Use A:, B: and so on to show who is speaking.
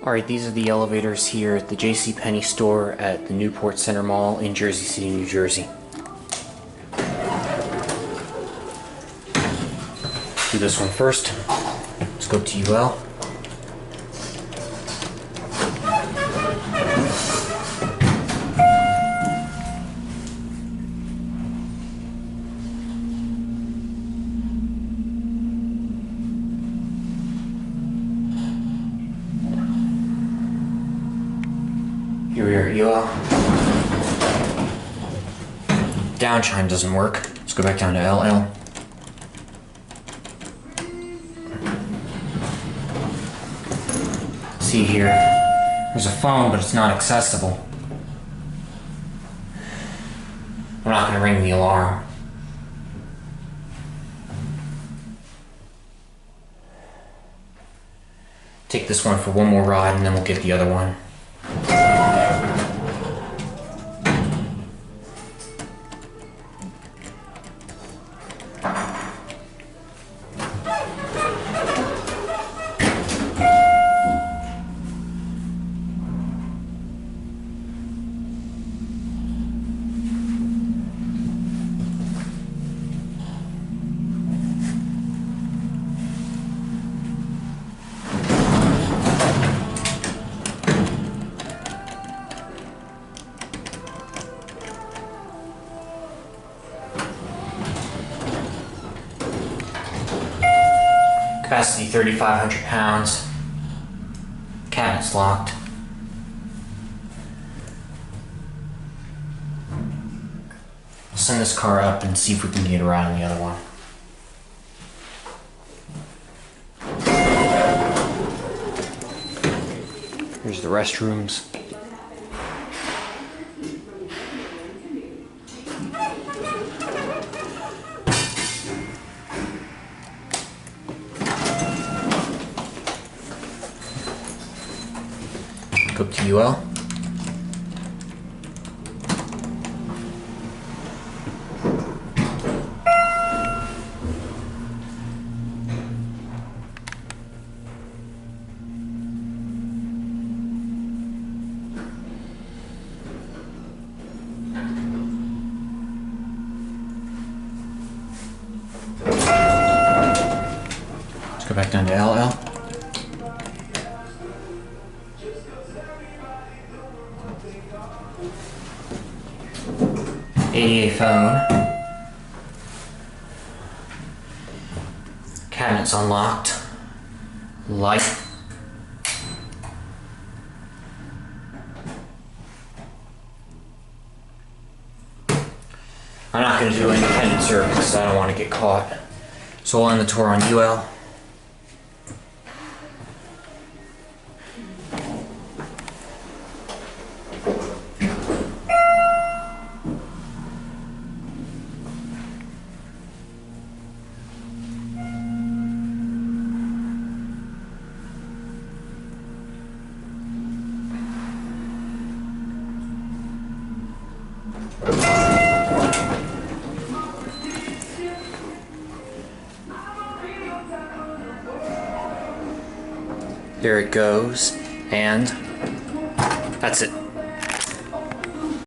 A: Alright, these are the elevators here at the JCPenney store at the Newport Center Mall in Jersey City, New Jersey. Do this one first. Let's go to UL. Here we are at UL. Down chime doesn't work. Let's go back down to LL. See here, there's a phone, but it's not accessible. I'm not going to ring the alarm. Take this one for one more ride and then we'll get the other one. Capacity 3,500 pounds. Cabinet's locked. I'll send this car up and see if we can get around the other one. Here's the restrooms. Go to UL. Let's go back down to LL. ADA phone. Cabinet's unlocked. Light. I'm not going to do independent service because I don't want to get caught. So we'll end the tour on UL. There it goes, and that's it.